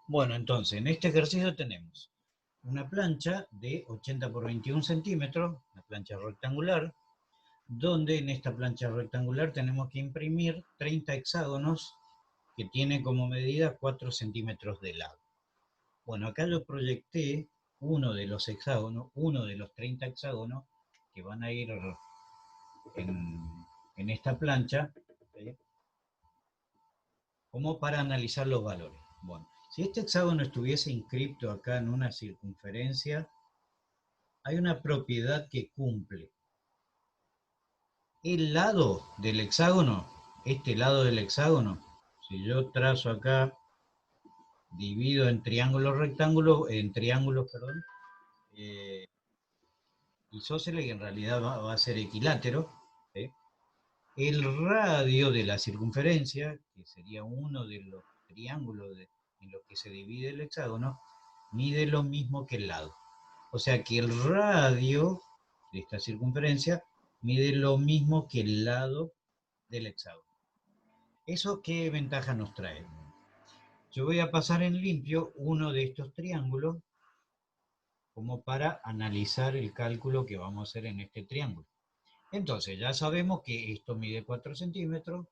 Bueno, entonces, en este ejercicio tenemos una plancha de 80 por 21 centímetros, una plancha rectangular, donde en esta plancha rectangular tenemos que imprimir 30 hexágonos que tienen como medida 4 centímetros de lado. Bueno, acá yo proyecté uno de los hexágonos, uno de los 30 hexágonos que van a ir en, en esta plancha, ¿sí? Como para analizar los valores. Bueno, si este hexágono estuviese inscripto acá en una circunferencia, hay una propiedad que cumple. El lado del hexágono, este lado del hexágono, si yo trazo acá, divido en triángulos, perdón, eh, isósceles, que en realidad va a ser equilátero, ¿sí? El radio de la circunferencia, que sería uno de los triángulos en los que se divide el hexágono, mide lo mismo que el lado. O sea que el radio de esta circunferencia mide lo mismo que el lado del hexágono. ¿Eso qué ventaja nos trae? Yo voy a pasar en limpio uno de estos triángulos como para analizar el cálculo que vamos a hacer en este triángulo. Entonces ya sabemos que esto mide 4 centímetros,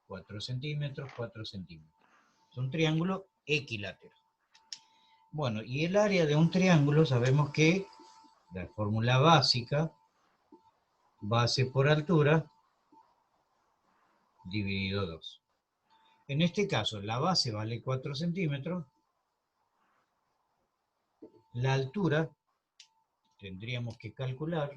4 centímetros, 4 centímetros. Es un triángulo equilátero. Bueno, y el área de un triángulo sabemos que la fórmula básica, base por altura, dividido 2. En este caso, la base vale 4 centímetros, la altura tendríamos que calcular,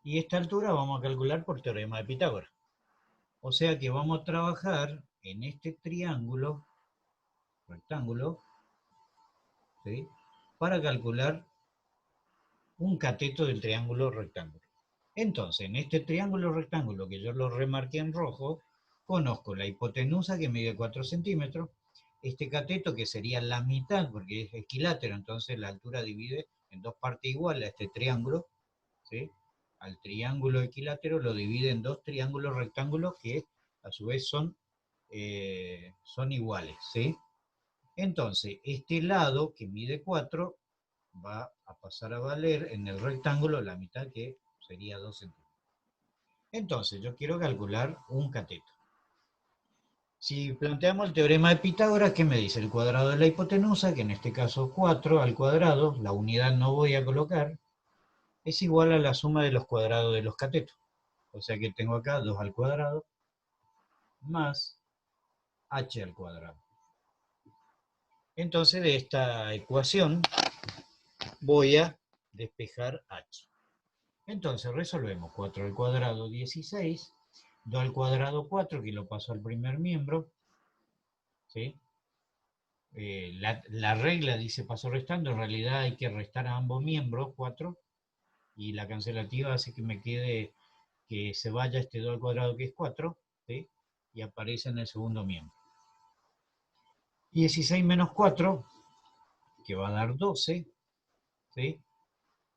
y esta altura vamos a calcular por teorema de Pitágoras. O sea que vamos a trabajar en este triángulo, rectángulo, ¿sí? Para calcular un cateto del triángulo rectángulo. Entonces, en este triángulo rectángulo que yo lo remarqué en rojo, conozco la hipotenusa que mide 4 centímetros, este cateto que sería la mitad porque es equilátero, entonces la altura divide en dos partes iguales a este triángulo, ¿sí? Al triángulo equilátero lo divide en dos triángulos rectángulos que a su vez son iguales, ¿sí? Entonces, este lado que mide 4 va a pasar a valer en el rectángulo la mitad, que sería 2 centímetros. Entonces, yo quiero calcular un cateto. Si planteamos el teorema de Pitágoras, ¿qué me dice? El cuadrado de la hipotenusa, que en este caso 4 al cuadrado, la unidad no voy a colocar, es igual a la suma de los cuadrados de los catetos. O sea que tengo acá 2 al cuadrado más h al cuadrado. Entonces, de esta ecuación voy a despejar h. Entonces resolvemos 4 al cuadrado 16, 2 al cuadrado 4, que lo paso al primer miembro, ¿sí? La regla dice paso restando, en realidad hay que restar a ambos miembros, 4, y la cancelativa hace que me quede, que se vaya este 2 al cuadrado que es 4, ¿sí? Y aparece en el segundo miembro. 16 menos 4, que va a dar 12, ¿sí?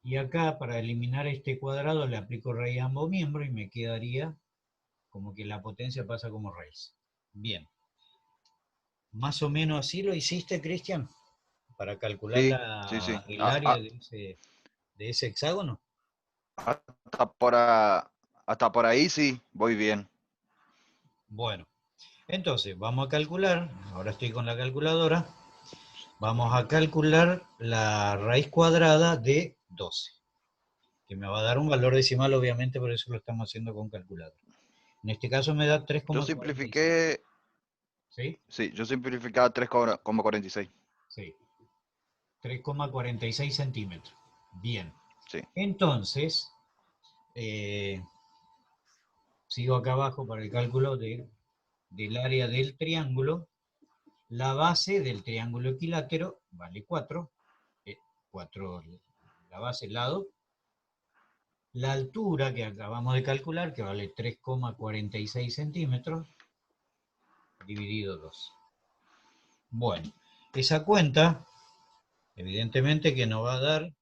Y acá para eliminar este cuadrado le aplico raíz a ambos miembros y me quedaría como que la potencia pasa como raíz. Bien. Más o menos así lo hiciste, Cristian, para calcular Sí, sí, sí. el área de ese hexágono. Hasta hasta por ahí sí, voy bien. Bueno, entonces vamos a calcular, ahora estoy con la calculadora, vamos a calcular la raíz cuadrada de 12, que me va a dar un valor decimal, obviamente, por eso lo estamos haciendo con calculadora. En este caso me da Yo 3,46. simplifiqué, ¿Sí? sí, yo simplificaba 3,46. Sí, 3,46 centímetros. Bien. Sí. Entonces, sigo acá abajo para el cálculo del área del triángulo. La base del triángulo equilátero vale 4, 4 la base, el lado. La altura que acabamos de calcular, que vale 3,46 centímetros, dividido 2. Bueno, esa cuenta, evidentemente que nos va a dar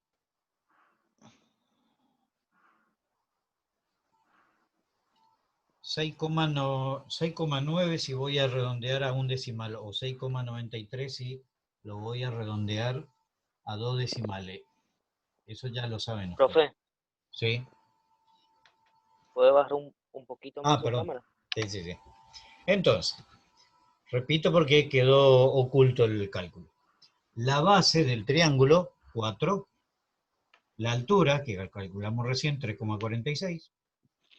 6,9 si voy a redondear a un decimal, o 6,93 si lo voy a redondear a 2 decimales. Eso ya lo saben ustedes. Profe, ¿Sí? ¿puede bajar un poquito más Ah, su perdón. cámara? Sí, sí, sí. Entonces, repito porque quedó oculto el cálculo. La base del triángulo, 4. La altura, que calculamos recién, 3,46.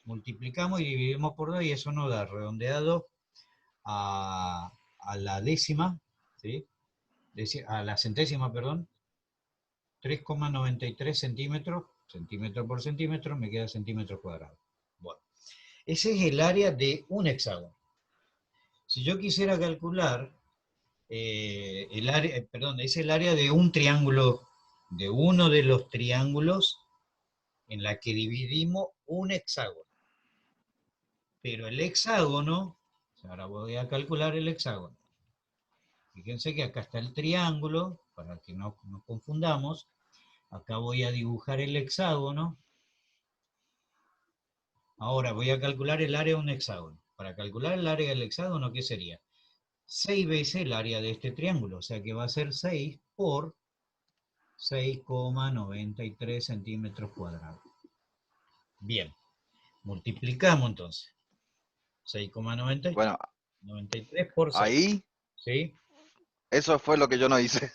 Multiplicamos y dividimos por 2 y eso nos da redondeado a la décima, ¿sí? A la centésima, perdón, 3,93 centímetros, centímetro por centímetro, me queda centímetros cuadrados. Bueno, ese es el área de un hexágono. Si yo quisiera calcular el área, perdón, es el área de un triángulo, de uno de los triángulos en la que dividimos un hexágono. Pero el hexágono, ahora voy a calcular el hexágono. Fíjense que acá está el triángulo, para que no nos confundamos. Acá voy a dibujar el hexágono. Ahora voy a calcular el área de un hexágono. Para calcular el área del hexágono, ¿qué sería? 6 veces el área de este triángulo, o sea que va a ser 6 por 6,93 centímetros cuadrados. Bien, multiplicamos entonces. 6,93 Bueno, por 6. ahí, ¿Sí? eso fue lo que yo no hice.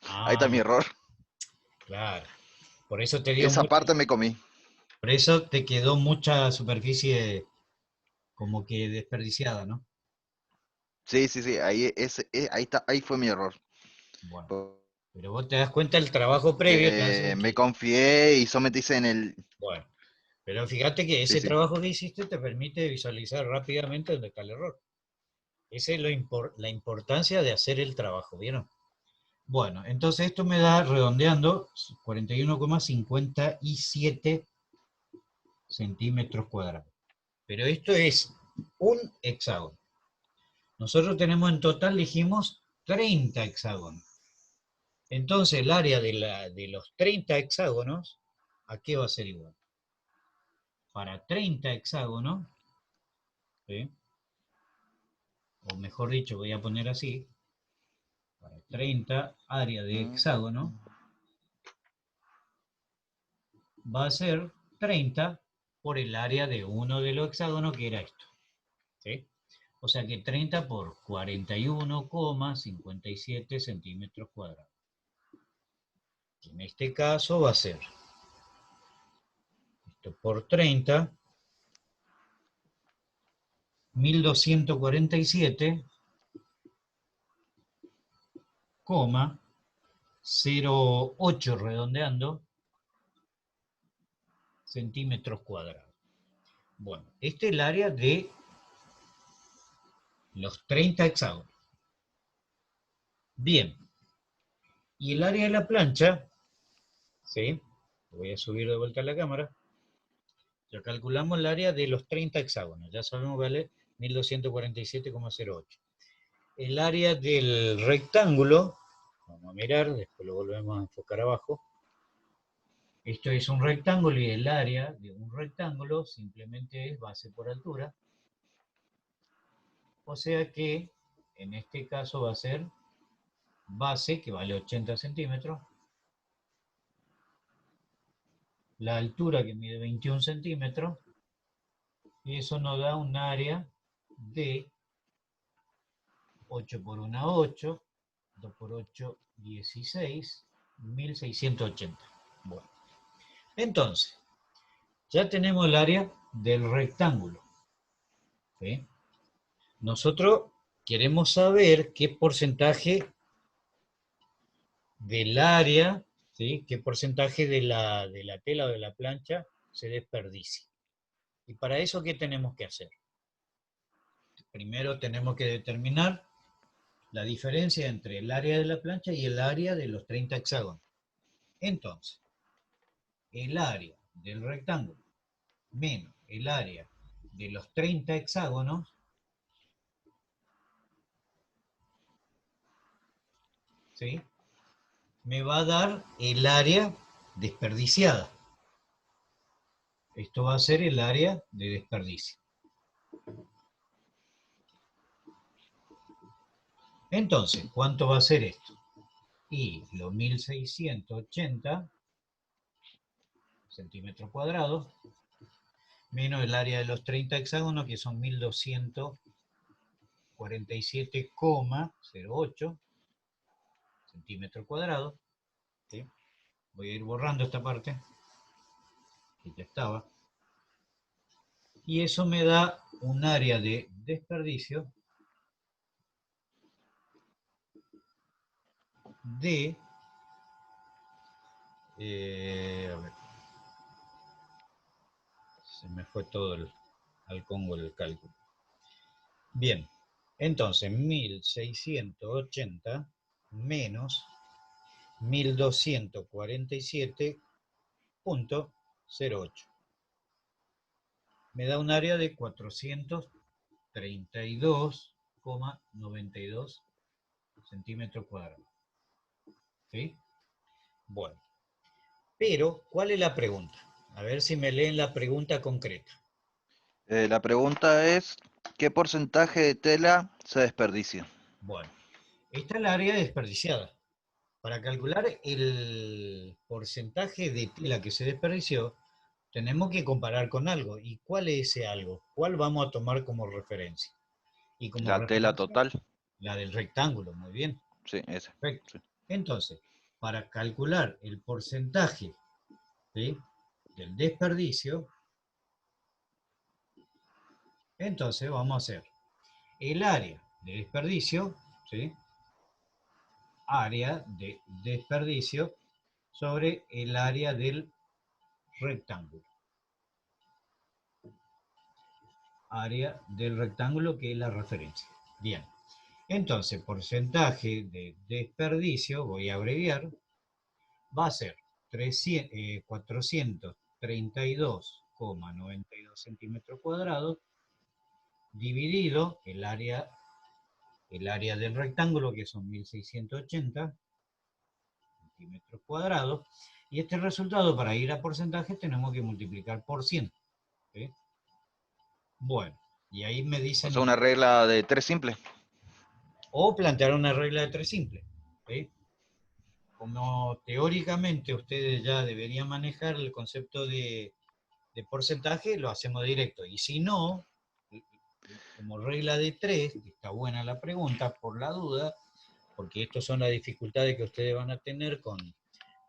Ahí está mi Ah, error. claro. Por eso te dio Esa mucho, parte me comí. por eso te quedó mucha superficie como que desperdiciada, ¿no? Sí, sí, sí, ahí, ahí está, ahí fue mi error. Bueno, pero vos te das cuenta el trabajo previo te hace Me que, confié y sometí en el... bueno, pero fíjate que Sí, ese sí. trabajo que hiciste te permite visualizar rápidamente dónde está el error. Esa es la importancia de hacer el trabajo, ¿vieron? Bueno, entonces esto me da, redondeando, 41,57 centímetros cuadrados. Pero esto es un hexágono. Nosotros tenemos en total, dijimos, 30 hexágonos. Entonces el área de los 30 hexágonos, ¿a qué va a ser igual? Para 30 hexágonos, ¿sí? O mejor dicho, voy a poner así, para 30 área de hexágono, va a ser 30 por el área de uno de los hexágonos, que era esto. ¿Sí? O sea que 30 por 41,57 centímetros cuadrados. En este caso va a ser esto por 30, 1247,08 redondeando centímetros cuadrados. Bueno, este es el área de los 30 hexágonos. Bien, y el área de la plancha, ¿sí? Voy a subir de vuelta la cámara. Ya calculamos el área de los 30 hexágonos, ya sabemos que vale 1247,08. El área del rectángulo, vamos a mirar, después lo volvemos a enfocar abajo. Esto es un rectángulo y el área de un rectángulo simplemente es base por altura. O sea que en este caso va a ser base, que vale 80 centímetros, la altura que mide 21 centímetros, y eso nos da un área de 8 por 1, 8, 2 por 8, 16, 1680. Bueno, entonces, ya tenemos el área del rectángulo. ¿Sí? Nosotros queremos saber qué porcentaje del área, ¿sí? Qué porcentaje de la tela o de la plancha se desperdicia. Y para eso, ¿qué tenemos que hacer? Primero tenemos que determinar la diferencia entre el área de la plancha y el área de los 30 hexágonos. Entonces, el área del rectángulo menos el área de los 30 hexágonos, ¿sí? Me va a dar el área desperdiciada. Esto va a ser el área de desperdicio. Entonces, ¿cuánto va a ser esto? Y los 1680 centímetros cuadrados, menos el área de los 30 hexágonos, que son 1247,08 centímetros cuadrados. ¿Sí? Voy a ir borrando esta parte, que ya estaba. Y eso me da un área de desperdicio de... a ver, se me fue todo al Congo el cálculo. Bien, entonces 1680 menos 1247,08. Me da un área de 432,92 centímetros cuadrados. ¿Sí? Bueno, pero, ¿cuál es la pregunta? A ver si me leen la pregunta concreta. La pregunta es, ¿qué porcentaje de tela se desperdicia? Bueno, esta es el área desperdiciada. Para calcular el porcentaje de tela que se desperdició, tenemos que comparar con algo. ¿Y cuál es ese algo? ¿Cuál vamos a tomar como referencia? Y como La tela referencia, total. la del rectángulo, muy bien. Sí, ese. Perfecto. Sí. Entonces, para calcular el porcentaje, ¿sí?, del desperdicio, entonces vamos a hacer el área de desperdicio, ¿sí?, área de desperdicio sobre el área del rectángulo. Área del rectángulo, que es la referencia. Bien. Entonces, porcentaje de desperdicio, voy a abreviar, va a ser 432,92 centímetros cuadrados dividido el área del rectángulo, que son 1680 centímetros cuadrados, y este resultado, para ir a porcentaje, tenemos que multiplicar por 100. ¿Sí? Bueno, y ahí me O dicen... sea, una regla de 3 simple. O plantear una regla de 3 simple. ¿Sí? Como teóricamente ustedes ya deberían manejar el concepto de porcentaje, lo hacemos directo. Y si no, como regla de 3, está buena la pregunta, por la duda, porque estas son las dificultades que ustedes van a tener con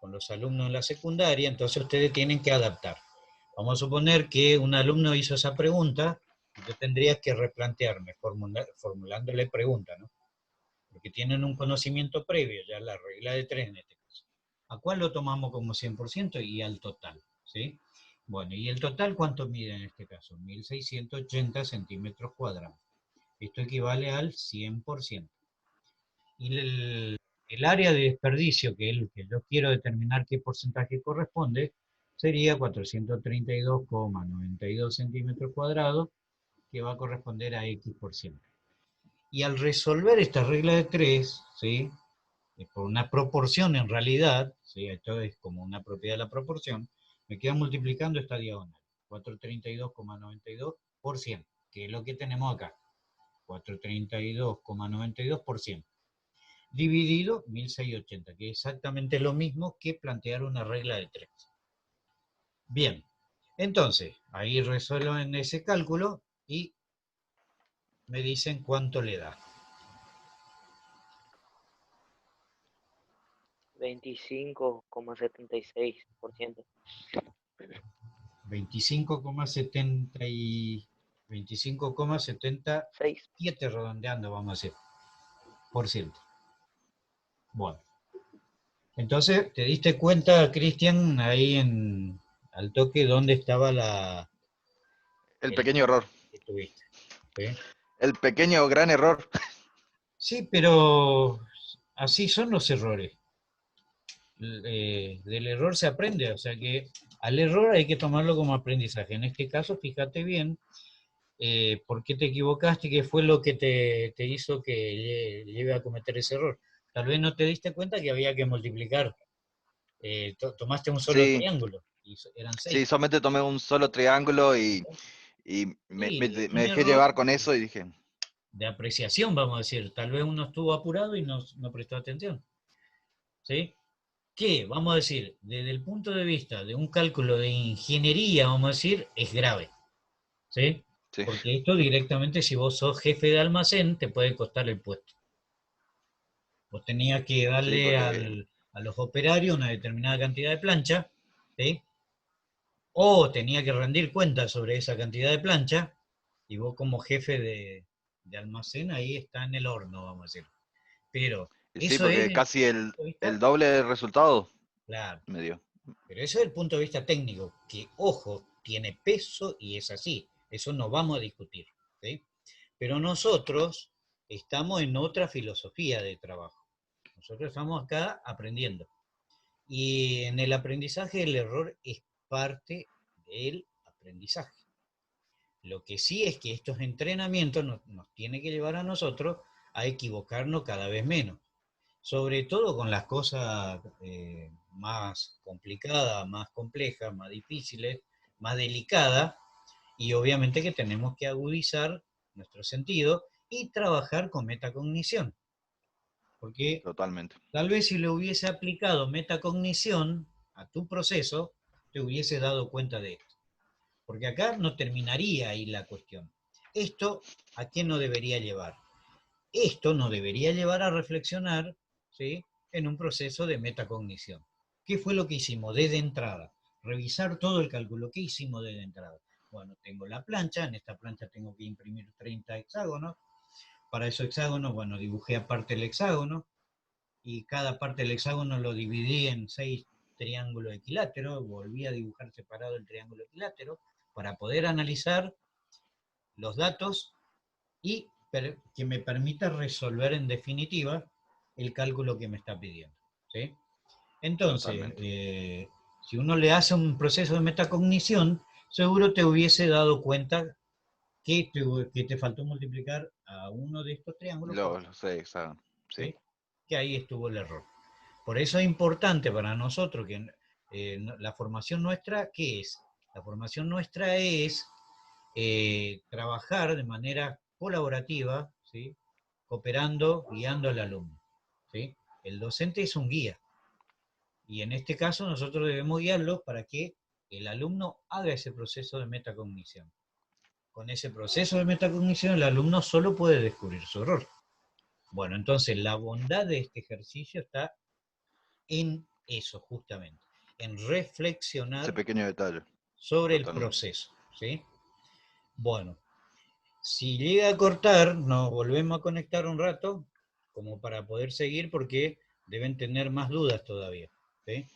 los alumnos en la secundaria, entonces ustedes tienen que adaptar. Vamos a suponer que un alumno hizo esa pregunta, yo tendría que replantearme formulándole pregunta, ¿no? Porque tienen un conocimiento previo, ya la regla de 3 en este caso. ¿A cuál lo tomamos como 100% y al total? ¿Sí? Bueno, ¿y el total cuánto mide en este caso? 1680 centímetros cuadrados. Esto equivale al 100%. Y el área de desperdicio, que es el que yo quiero determinar qué porcentaje corresponde, sería 432,92 centímetros cuadrados, que va a corresponder a X%. Y al resolver esta regla de 3, ¿sí?, por una proporción en realidad, ¿sí?, esto es como una propiedad de la proporción, me queda multiplicando esta diagonal, 432,92%, que es lo que tenemos acá, 432,92%, dividido 1680, que es exactamente lo mismo que plantear una regla de 3. Bien, entonces, ahí resuelven ese cálculo y me dicen cuánto le da. 25,76%. 25,77, redondeando, vamos a decir, por ciento. Bueno, entonces, ¿te diste cuenta, Cristian, ahí al toque dónde estaba El pequeño error. que tuviste? ¿Sí? El pequeño gran error. Sí, pero así son los errores. Del error se aprende, o sea que al error hay que tomarlo como aprendizaje. En este caso, fíjate bien por qué te equivocaste, qué fue lo que te hizo que lleve a cometer ese error. Tal vez no te diste cuenta que había que multiplicar. Tomaste un solo Sí, triángulo y eran 6. sí, solamente tomé un solo triángulo y me Sí, me un dejé error. llevar con eso y dije, de apreciación, vamos a decir. Tal vez uno estuvo apurado y no prestó atención. ¿Sí? Que, vamos a decir, desde el punto de vista de un cálculo de ingeniería, vamos a decir, es grave. ¿Sí? Sí, Porque esto directamente, si vos sos jefe de almacén, te puede costar el puesto. Vos tenías que sí, darle porque a los operarios una determinada cantidad de plancha, ¿sí? O tenía que rendir cuentas sobre esa cantidad de plancha, y vos como jefe de almacén ahí está en el horno, vamos a decir. Pero sí, eso es porque desde casi el punto de el vista, doble de resultado claro, me dio. pero eso es el punto de vista técnico, que ojo, tiene peso y es así, eso no vamos a discutir, ¿sí? Pero nosotros estamos en otra filosofía de trabajo. Nosotros estamos acá aprendiendo. Y en el aprendizaje el error es parte del aprendizaje. Lo que sí es que estos entrenamientos nos tienen que llevar a nosotros a equivocarnos cada vez menos. Sobre todo con las cosas más complicadas, más complejas, más difíciles, más delicadas, y obviamente que tenemos que agudizar nuestro sentido y trabajar con metacognición. Porque Totalmente. tal vez si le hubiese aplicado metacognición a tu proceso, te hubiese dado cuenta de esto. Porque acá no terminaría ahí la cuestión. ¿Esto a qué nos debería llevar? Esto nos debería llevar a reflexionar, ¿sí?, en un proceso de metacognición. ¿Qué fue lo que hicimos desde entrada? Revisar todo el cálculo. ¿Qué hicimos desde entrada? Bueno, tengo la plancha, en esta plancha tengo que imprimir 30 hexágonos. Para esos hexágonos, bueno, dibujé aparte el hexágono, y cada parte del hexágono lo dividí en 6 triángulos equiláteros, volví a dibujar separado el triángulo equilátero para poder analizar los datos y que me permita resolver en definitiva el cálculo que me está pidiendo, ¿sí? Entonces, Totalmente. si uno le hace un proceso de metacognición, seguro te hubiese dado cuenta que te faltó multiplicar a uno de estos triángulos por Lo sé, exacto. Sí. ¿sí? Que ahí estuvo el error. Por eso es importante para nosotros que la formación nuestra, ¿qué es? La formación nuestra es trabajar de manera colaborativa, ¿sí?, cooperando, guiando al alumno, ¿sí? El docente es un guía, y en este caso nosotros debemos guiarlo para que el alumno haga ese proceso de metacognición. Con ese proceso de metacognición el alumno solo puede descubrir su error. Bueno, entonces la bondad de este ejercicio está en eso justamente, en Ese reflexionar pequeño detalle. sobre el Totalmente. proceso, ¿sí? Bueno, si llega a cortar, nos volvemos a conectar un rato, como para poder seguir, porque deben tener más dudas todavía, ¿sí?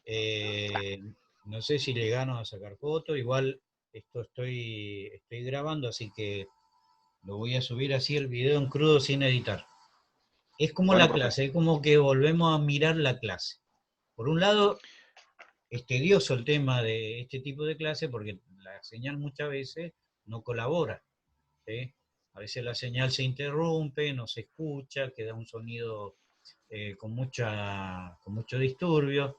Eh, no sé si le gano a sacar fotos, igual esto estoy grabando, así que lo voy a subir así el video en crudo sin editar. Es como Bueno, la profe. clase, es como que volvemos a mirar la clase. Por un lado, es tedioso el tema de este tipo de clase porque la señal muchas veces no colabora, ¿sí? A veces la señal se interrumpe, no se escucha, queda un sonido con mucho disturbio,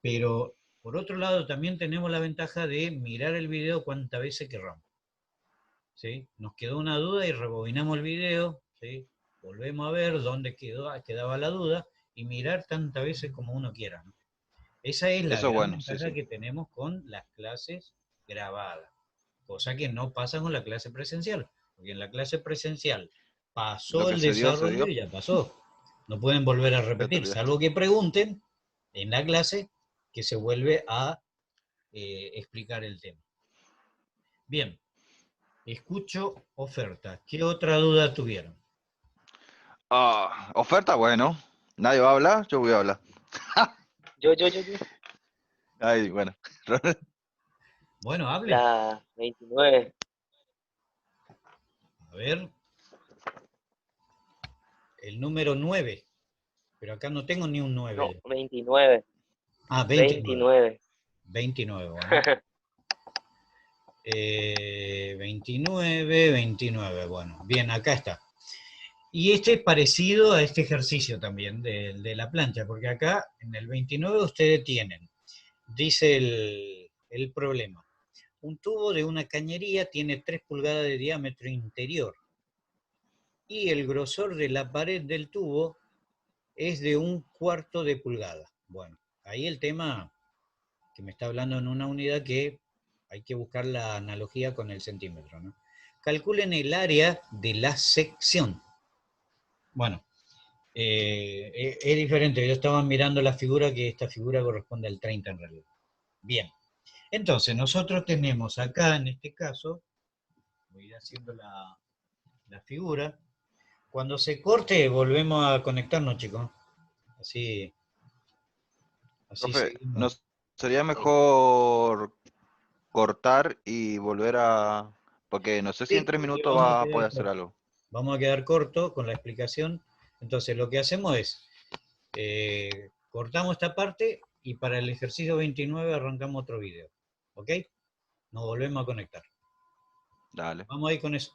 pero por otro lado también tenemos la ventaja de mirar el video cuantas veces querramos, ¿sí? Nos quedó una duda y rebobinamos el video, ¿sí? Volvemos a ver dónde quedaba la duda y mirar tantas veces como uno quiera, ¿no? Esa es la Eso es gran bueno, sí, ventaja sí. que tenemos con las clases grabadas, cosa que no pasa con la clase presencial, porque en la clase presencial Lo pasó que el se dio, se desarrollo dio. y ya pasó. No pueden volver a Ya te repetir, olvidaste. salvo que pregunten en la clase que se vuelve a explicar el tema. Bien, escucho ofertas. ¿Qué otra duda tuvieron? Ah, oferta, bueno. Nadie va a hablar, yo voy a hablar. Yo. Ay, bueno. Bueno, hable. La 29. A ver, el número 9, pero acá no tengo ni un No, 9. 29. Ah, 29. 29. 29, bueno. 29, 29, bueno. Bien, acá está. Y este es parecido a este ejercicio también de la plancha, porque acá en el 29 ustedes tienen, dice el problema, un tubo de una cañería tiene 3 pulgadas de diámetro interior y el grosor de la pared del tubo es de 1/4 de pulgada. Bueno, ahí el tema que me está hablando en una unidad que hay que buscar la analogía con el centímetro, ¿no? Calculen el área de la sección. Bueno, es diferente. Yo estaba mirando la figura, que esta figura corresponde al 30 en realidad. Bien. Entonces, nosotros tenemos acá, en este caso, voy a ir haciendo la figura. Cuando se corte, volvemos a conectarnos, chicos. Así Profe, ¿no seguimos. sería mejor cortar y volver a...? Porque no sé si en Sí, 3 porque minutos va a poder hacer algo. vamos a quedar corto con la explicación. Entonces, lo que hacemos es, cortamos esta parte y para el ejercicio 29 arrancamos otro video. ¿Ok? Nos volvemos a conectar. Dale. Vamos ahí con eso.